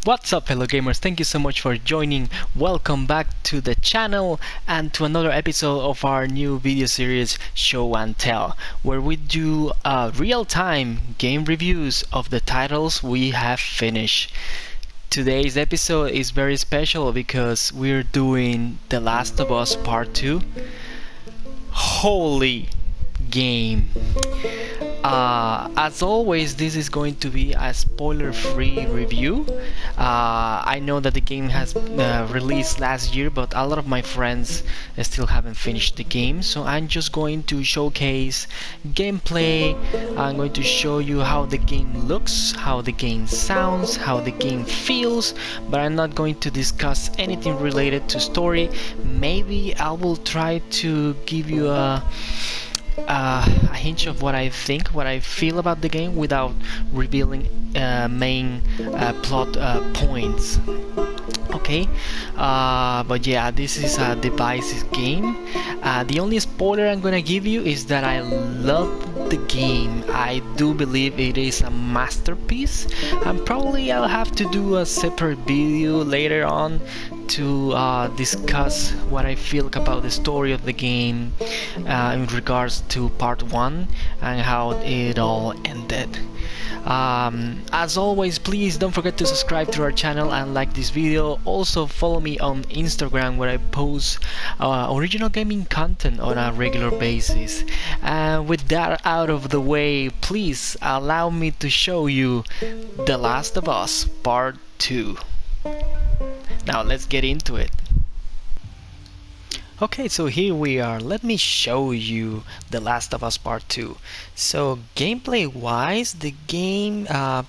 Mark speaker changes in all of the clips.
Speaker 1: What's up, fellow gamers? Thank you so much for joining. Welcome back to the channel and to another episode of our new video series Show and Tell, where we do real-time game reviews of the titles we have finished. Today's episode is very special because we're doing The Last of Us Part 2. Holy game! As always, this is going to be a spoiler-free review. I know that the game has released last year, but a lot of my friends still haven't finished the game, so I'm just going to showcase gameplay. I'm going to show you how the game looks, how the game sounds, how the game feels, but I'm not going to discuss anything related to story. Maybe I will try to give you a hint of what I think, what I feel about the game without revealing main plot points. Okay, but yeah, this is a devices game. The only spoiler I'm gonna give you is that I love the game. I do believe it is a masterpiece, and probably I'll have to do a separate video later on to discuss what I feel about the story of the game in regards to part 1 and how it all ended. As always, please don't forget to subscribe to our channel and like this video. Also follow me on Instagram, where I post original gaming content on a regular basis. And with that out of the way, please allow me to show you The Last of Us Part 2. Now let's get into it. Okay, so here we are. Let me show you The Last of Us Part 2. So gameplay wise, the game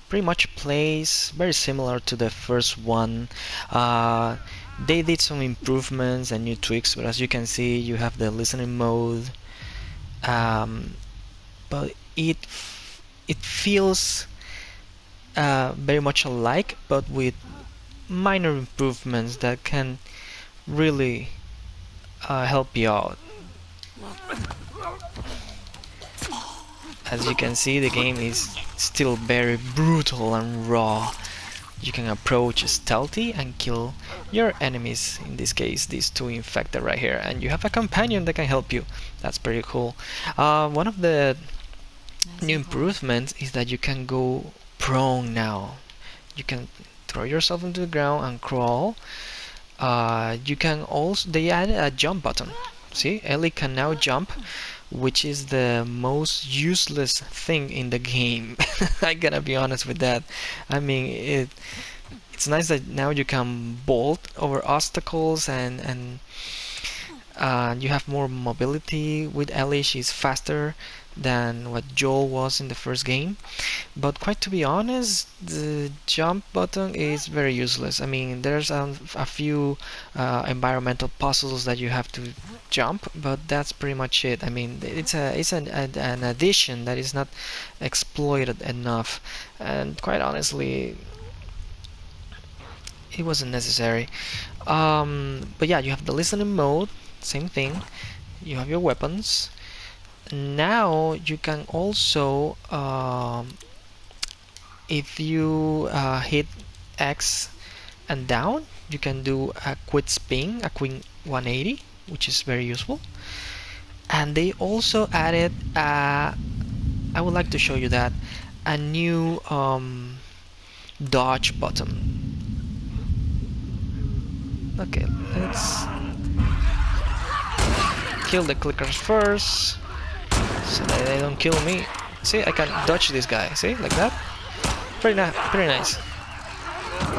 Speaker 1: pretty much plays very similar to the first one. They did some improvements and new tweaks, but as you can see, you have the listening mode. But it feels very much alike, but with minor improvements that can really help you out. As you can see, the game is still very brutal and raw. You can approach stealthy and kill your enemies, in this case these two infected right here, and you have a companion that can help you. That's pretty cool. One of the new improvements is that you can go prone now. You can throw yourself into the ground and crawl. You can also, they added a jump button. See, Ellie can now jump, which is the most useless thing in the game. I gotta be honest with that. I mean, it's nice that now you can bolt over obstacles and you have more mobility with Ellie. She's faster than what Joel was in the first game, but quite to be honest, the jump button is very useless. I mean, there's a few environmental puzzles that you have to jump, but that's pretty much it. I mean, it's an addition that is not exploited enough, and quite honestly, it wasn't necessary. But yeah, you have the listening mode, same thing. You have your weapons. Now you can also, if you hit X and down, you can do a quick spin, a quick 180, which is very useful. And they also added, I would like to show you that, a new dodge button. Okay, let's kill the clickers first, so that they don't kill me. See, I can dodge this guy. See, like that. Pretty nice.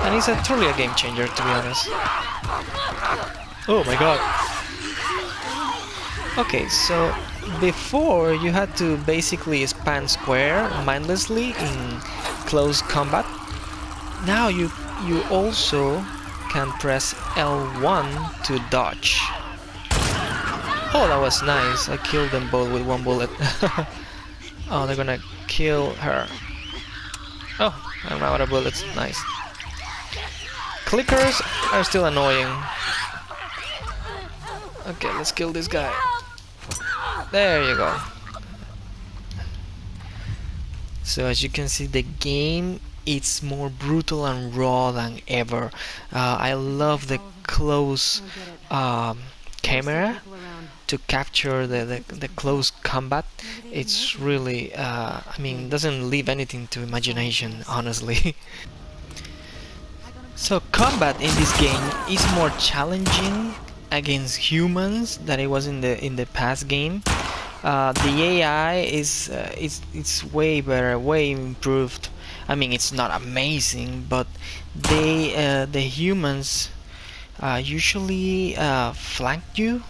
Speaker 1: And it's truly a game changer, to be honest. Oh my god. Okay, so before you had to basically spam square mindlessly in close combat. Now you also can press L1 to dodge. Oh, that was nice. I killed them both with one bullet. Oh, they're gonna kill her. Oh, I'm out of bullets. Nice. Clickers are still annoying. Okay, let's kill this guy. There you go. So as you can see, the game it's more brutal and raw than ever. I love the close um, camera to capture the close combat. It's really, I mean, doesn't leave anything to imagination, honestly. So combat in this game is more challenging against humans than it was in the past game. The AI is it's way better, way improved. I mean, it's not amazing, but the humans usually flank you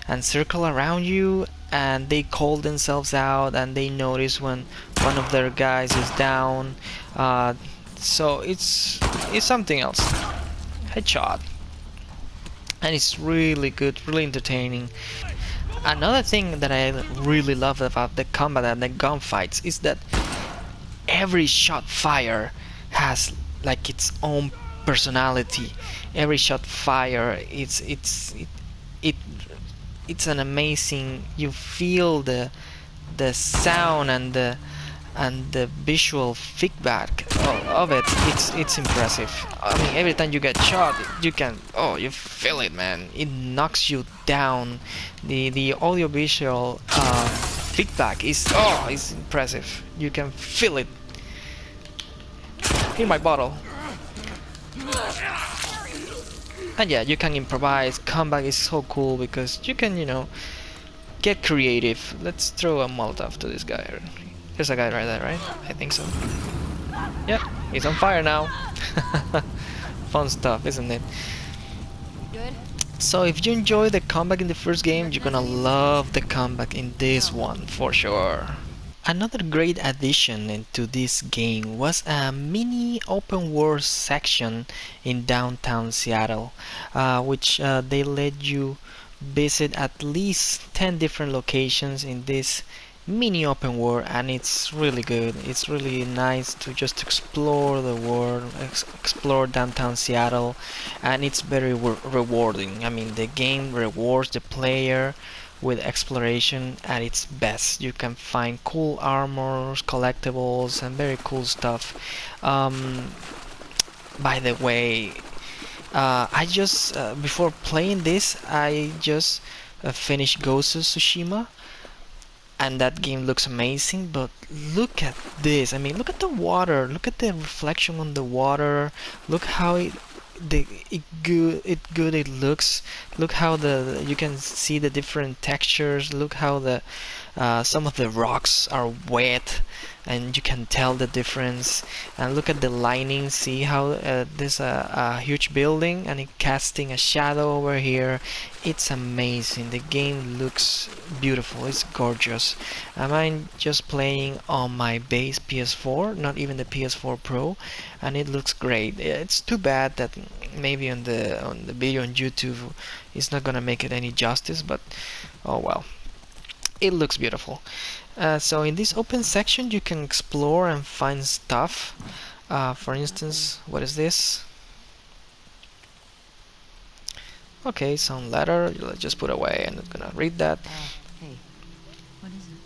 Speaker 1: and circle around you, and they call themselves out, and they notice when one of their guys is down. Uh, so it's something else. Headshot, and it's really good, really entertaining. Another thing that I really love about the combat and the gunfights is that every shot fire has like its own personality. Every shot fire, it it's an amazing. You feel the sound and the visual feedback of it. It's impressive. I mean, every time you get shot, you can, oh, you feel it, man. It knocks you down. The audio visual feedback is, oh, it's impressive. You can feel it. Here, my bottle. And yeah, you can improvise. Combat is so cool because you can, get creative. Let's throw a Molotov to this guy. There's a guy right there, right? I think so. Yep, he's on fire now. Fun stuff, isn't it? So if you enjoy the combat in the first game, you're gonna love the combat in this one for sure. Another great addition into this game was a mini open world section in downtown Seattle, which they let you visit at least 10 different locations in this mini open world, and it's really good. It's really nice to just explore the world, explore downtown Seattle, and it's very rewarding. I mean, the game rewards the player with exploration at its best. You can find cool armors, collectibles, and very cool stuff. By the way, I just before playing this, I just finished Ghost of Tsushima, and that game looks amazing. But look at this. I mean, look at the water. Look at the reflection on the water. Look how it looks. Look how you can see the different textures. Look how the some of the rocks are wet, and you can tell the difference. And look at the lining. See how there's a huge building and it casting a shadow over here. It's amazing. The game looks beautiful. It's gorgeous. I'm just playing on my base PS4, not even the PS4 Pro, and it looks great. It's too bad that maybe on the video on YouTube it's not gonna make it any justice, but oh well. It looks beautiful. So in this open section you can explore and find stuff. For instance, what is this? Okay, some letter. Let's just put away. I'm not gonna read that.
Speaker 2: Hey, what is it?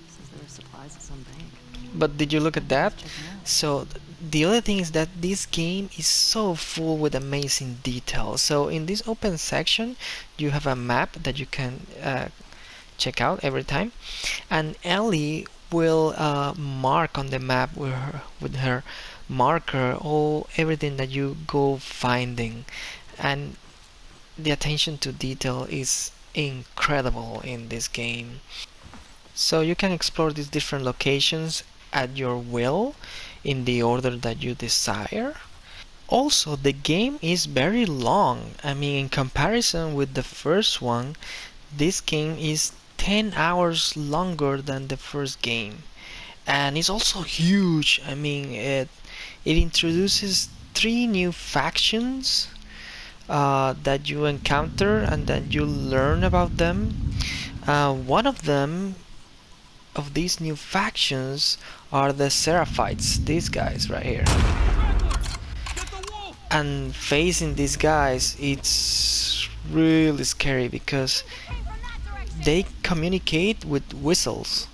Speaker 2: Says there are supplies at some bank.
Speaker 1: But did you look at that?
Speaker 2: Check it out.
Speaker 1: So the other thing is that this game is so full with amazing details. So in this open section you have a map that you can check out every time, and Ellie will mark on the map with her marker everything that you go finding, and the attention to detail is incredible in this game. So you can explore these different locations at your will in the order that you desire. Also, the game is very long. I mean, in comparison with the first one, this game is 10 hours longer than the first game, and it's also huge. I mean, it introduces 3 new factions that you encounter and that you learn about them. One of them of these new factions are the Seraphites, these guys right here. And facing these guys, it's really scary because they communicate with whistles.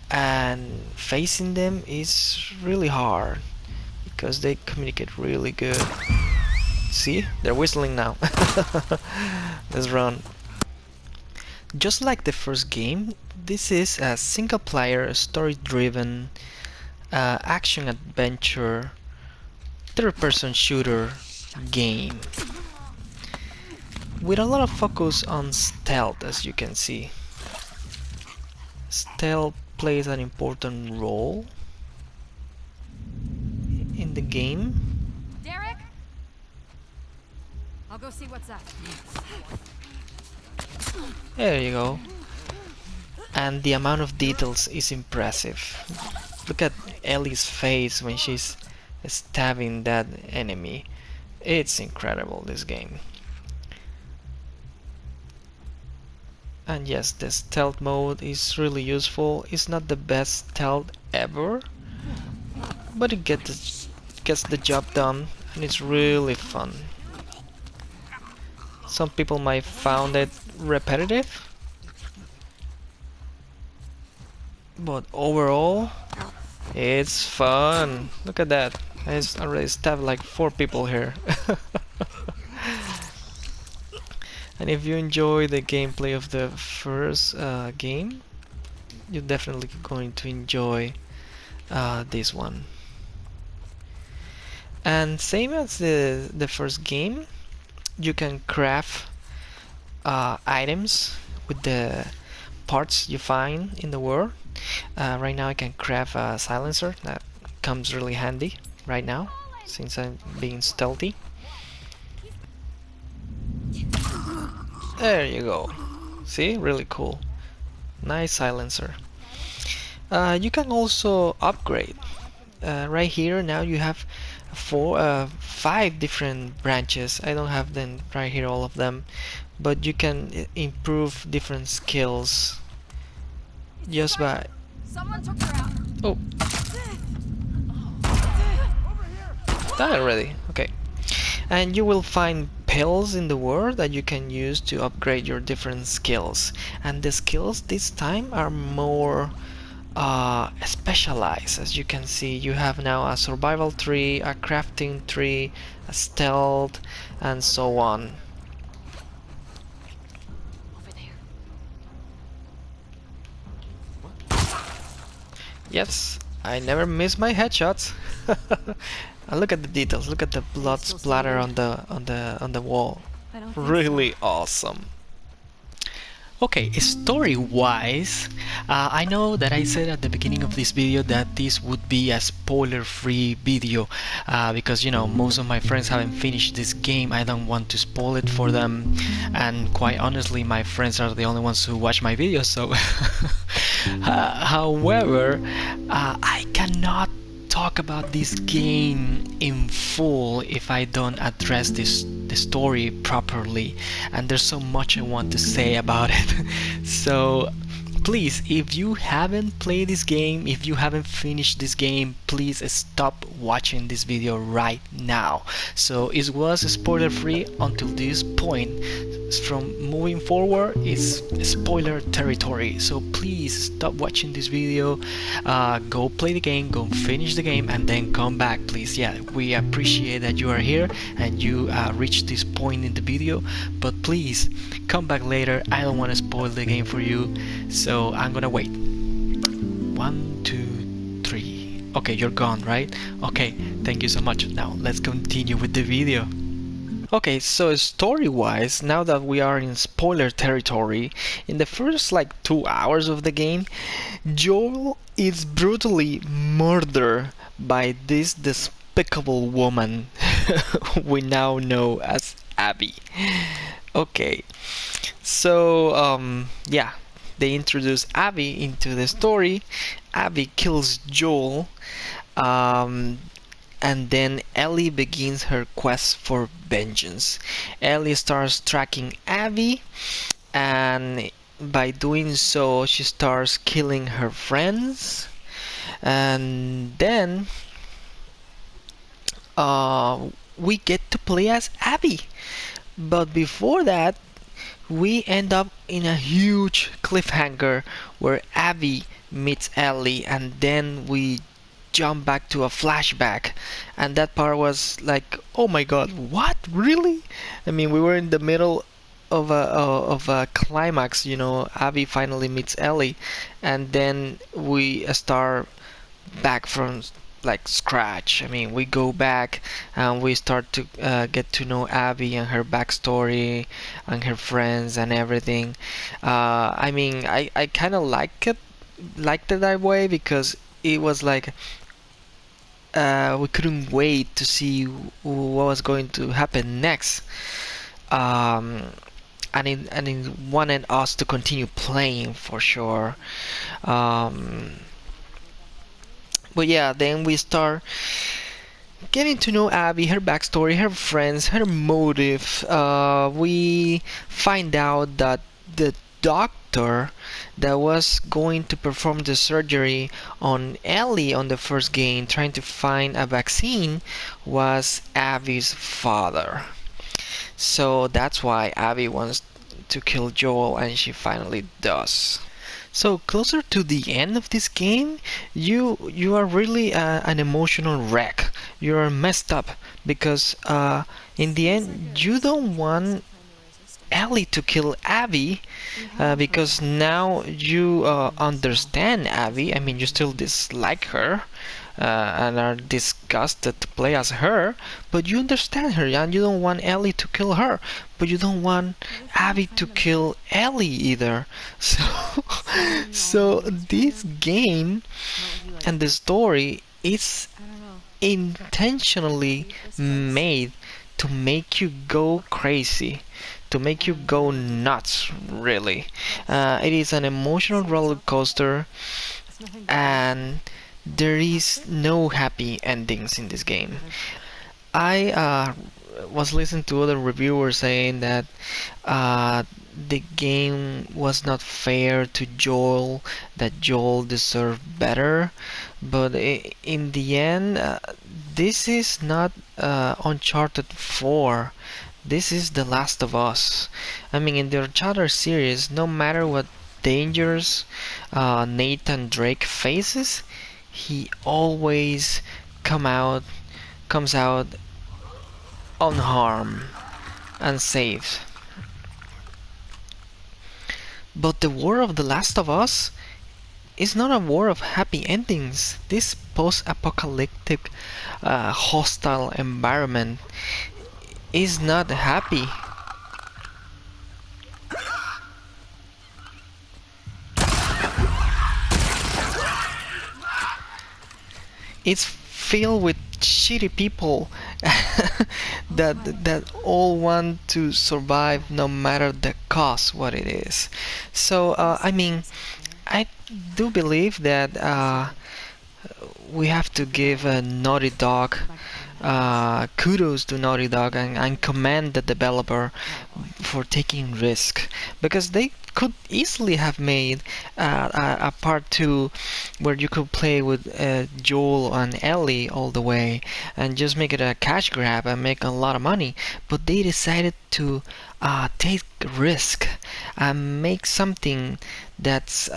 Speaker 1: and facing them is really hard because they communicate really good. See, they're whistling now. Let's run. Just like the first game, this is a single player, story driven action adventure third person shooter game with a lot of focus on stealth. As you can see, stealth plays an important role in the game.
Speaker 2: Derek? I'll go see what's up.
Speaker 1: There you go. And the amount of details is impressive. Look at Ellie's face when she's stabbing that enemy. It's incredible, this game. And yes, the stealth mode is really useful. It's not the best stealth ever, but it gets the job done, and it's really fun. Some people might find it repetitive, but overall it's fun. Look at that. I already stabbed like 4 people here. And if you enjoy the gameplay of the first game, you're definitely going to enjoy this one. And same as the first game, you can craft items with the parts you find in the world. Right now I can craft a silencer that comes really handy right now since I'm being stealthy. There you go. See, really cool. Nice silencer. You can also upgrade. Right here now you have 5 different branches. I don't have them right here, all of them, but you can improve different skills just by.
Speaker 2: Someone took her out.
Speaker 1: Oh, done already. Okay. And you will find pills in the world that you can use to upgrade your different skills. And the skills this time are more specialized. As you can see, you have now a survival tree, a crafting tree, a stealth, and so on.
Speaker 2: Over there.
Speaker 1: Yes, I never miss my headshots. And look at the details. Look at the blood splatter on the wall.
Speaker 2: I don't think
Speaker 1: Really awesome. Okay, story-wise, I know that I said at the beginning of this video that this would be a spoiler-free video because, you know, most of my friends haven't finished this game. I don't want to spoil it for them, and quite honestly, my friends are the only ones who watch my videos, so however, I cannot talk about this game in full if I don't address the story properly, and there's so much I want to say about it. So please, if you haven't played this game, if you haven't finished this game, please stop watching this video right now. So it was spoiler free until this point. From moving forward, it's spoiler territory. So please stop watching this video, go play the game, go finish the game, and then come back, please. Yeah, we appreciate that you are here and you reached this point in the video, but please come back later. I don't want to spoil the game for you, so I'm gonna wait. 1, 2, 3. Okay, you're gone, right? Okay, thank you so much. Now let's continue with the video. Okay, so story-wise, now that we are in spoiler territory, in the first like 2 hours of the game, Joel is brutally murdered by this despicable woman we now know as Abby. Okay, so yeah, they introduce Abby into the story. Abby kills Joel, and then Ellie begins her quest for vengeance. Ellie starts tracking Abby, and by doing so, she starts killing her friends. And then we get to play as Abby. But before that, we end up in a huge cliffhanger where Abby meets Ellie, and then we jump back to a flashback, and that part was like, oh my god, what, really? I mean, we were in the middle of a climax, you know. Abby finally meets Ellie, and then we start back from like scratch. I mean, we go back and we start to get to know Abby and her backstory and her friends and everything. I mean, I kind of liked it that way because it was like we couldn't wait to see what was going to happen next. Um, and it wanted us to continue playing for sure. Um, but yeah, then we start getting to know Abby, her backstory, her friends, her motive. We find out that the doctor that was going to perform the surgery on Ellie on the first game, trying to find a vaccine, was Abby's father. So that's why Abby wants to kill Joel, and she finally does. So closer to the end of this game, you are really an emotional wreck. You are messed up because in the end you don't want Ellie to kill Abby because now you understand Abby. I mean, you still dislike her and are disgusted to play as her, but you understand her and you don't want Ellie to kill her, but you don't want Abby to kill Ellie either. So, so this game and the story is intentionally made to make you go crazy, to make you go nuts, really. It is an emotional roller coaster, and there is no happy endings in this game. I was listening to other reviewers saying that the game was not fair to Joel, that Joel deserved better, but in the end, this is not Uncharted 4. This is The Last of Us. I mean, in the Uncharted series, no matter what dangers Nathan Drake faces, he always come out comes out unharmed and safe. But the war of The Last of Us is not a war of happy endings. This post-apocalyptic, hostile environment is not happy. It's filled with shitty people that all want to survive no matter the cost, what it is. So I mean, I do believe that we have to give Naughty Dog kudos to Naughty Dog and commend the developer for taking risk, because they could easily have made a part 2 where you could play with Joel and Ellie all the way and just make it a cash grab and make a lot of money, but they decided to take risk and make something that's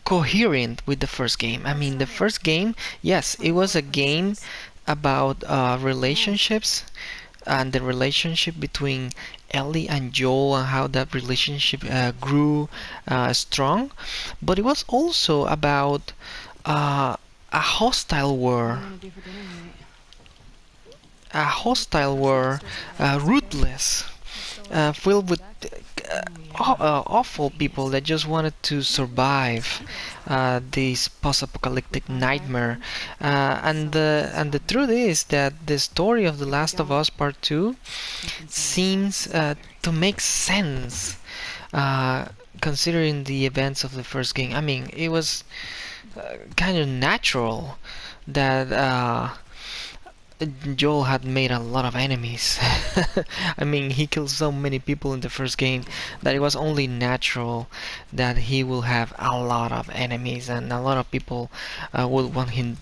Speaker 1: coherent with the first game. I mean, the first game, yes, it was a game about relationships and the relationship between Ellie and Joel and how that relationship grew strong, but it was also about a hostile war, ruthless, filled with awful people that just wanted to survive this post-apocalyptic nightmare. And the truth is that the story of The Last of Us Part 2 seems to make sense considering the events of the first game. I mean, it was kind of natural that Joel had made a lot of enemies. I mean, he killed so many people in the first game that it was only natural that he will have a lot of enemies, and a lot of people would want him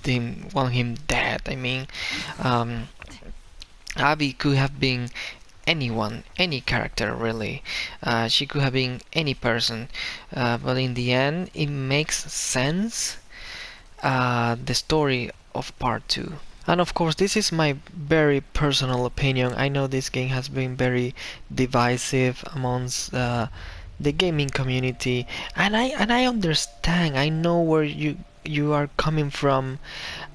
Speaker 1: dead. I mean, Abby could have been anyone, any character really. She could have been any person, but in the end, it makes sense. The story of part 2. And of course, this is my very personal opinion. I know this game has been very divisive amongst the gaming community, and I understand. I know where you are coming from.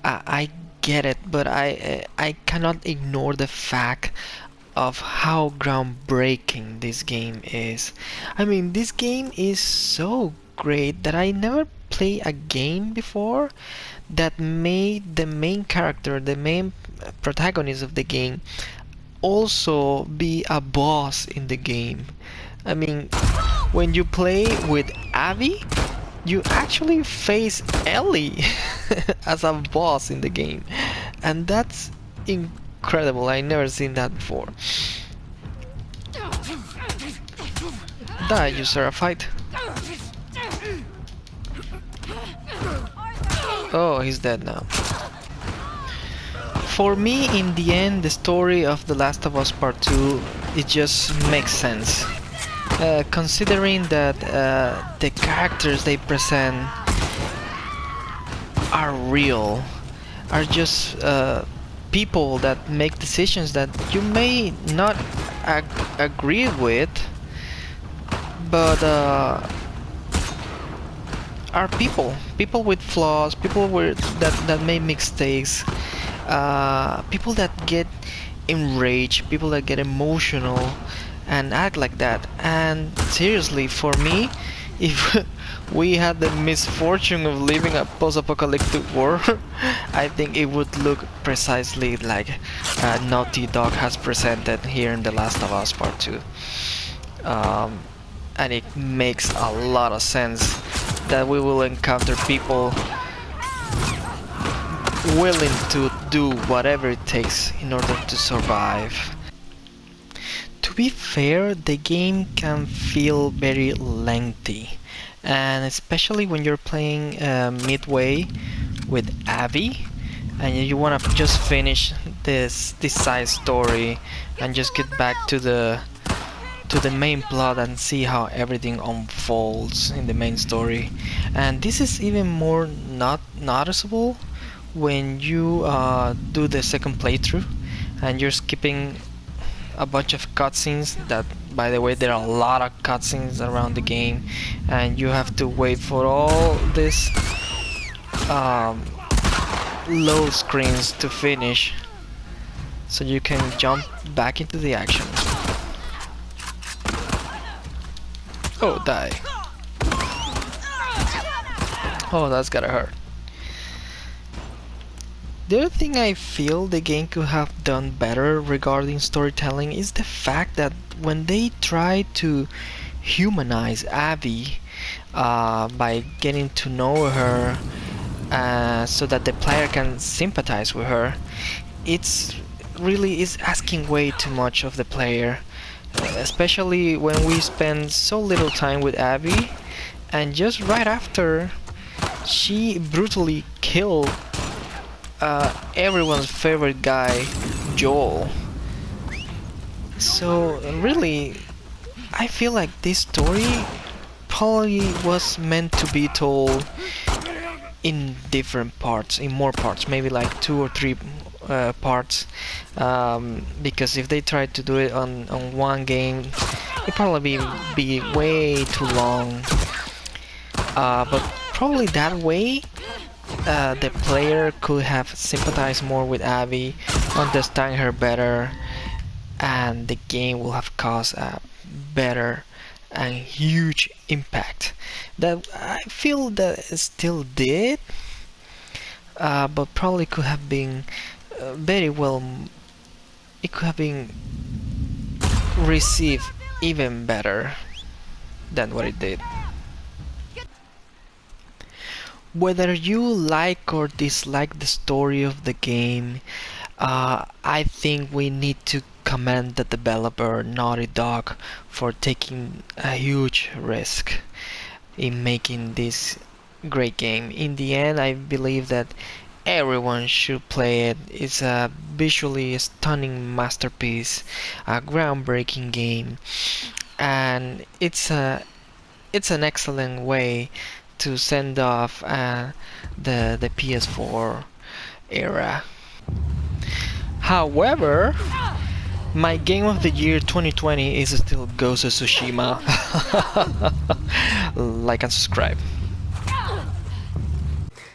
Speaker 1: I get it, but I cannot ignore the fact of how groundbreaking this game is. I mean, this game is so great that I never played a game before that made the main character, the main protagonist of the game, also be a boss in the game. I mean, when you play with Abby, you actually face Ellie as a boss in the game, and that's incredible. I never seen that before. Die, you Seraphite. Oh, he's dead now. For me, in the end, the story of The Last of Us Part 2, it just makes sense. Considering that the characters they present are real, are just people that make decisions that you may not agree with, but are people with flaws, people that make mistakes, people that get enraged, people that get emotional and act like that. And seriously, for me, if we had the misfortune of living a post-apocalyptic world, I think it would look precisely like Naughty Dog has presented here in The Last of Us Part 2. And it makes a lot of sense that we will encounter people willing to do whatever it takes in order to survive. To be fair, the game can feel very lengthy, and especially when you're playing midway with Abby and you want to just finish this side story and just get back to the main plot and see how everything unfolds in the main story. And this is even more not noticeable when you do the second playthrough and you're skipping a bunch of cutscenes. That, by the way, there are a lot of cutscenes around the game, and you have to wait for all these load screens to finish so you can jump back into the action. Oh, die. Oh, that's gotta hurt. The other thing I feel the game could have done better regarding storytelling is the fact that when they try to humanize Abby by getting to know her so that the player can sympathize with her, it's really is asking way too much of the player, especially when we spend so little time with Abby and just right after she brutally killed everyone's favorite guy, Joel. So really, I feel like this story probably was meant to be told in different parts, in more parts, maybe like 2 or 3 parts, because if they tried to do it on one game, it'd probably be way too long. But probably that way the player could have sympathized more with Abby, understand her better, and the game will have caused a better and huge impact that I feel that it still did, but probably could have been very well, it could have been received even better than what it did. Whether you like or dislike the story of the game, I think we need to commend the developer Naughty Dog for taking a huge risk in making this great game. In the end, I believe that Everyone should play it. It's a visually stunning masterpiece, a groundbreaking game, and it's an excellent way to send off the PS4 era. However, my game of the year 2020 is still Ghost of Tsushima. Like and subscribe.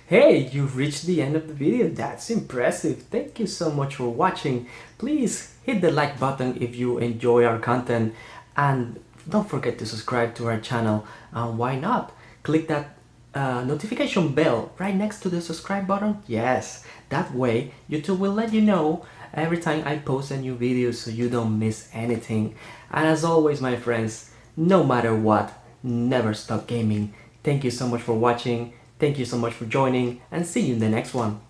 Speaker 3: Hey, you've reached the end of the video. That's impressive. Thank you so much for watching. Please hit the like button if you enjoy our content, and don't forget to subscribe to our channel. Why not? Click that notification bell right next to the subscribe button. Yes, that way YouTube will let you know every time I post a new video so you don't miss anything. And as always, my friends, no matter what, never stop gaming. Thank you so much for watching. Thank you so much for joining, and see you in the next one.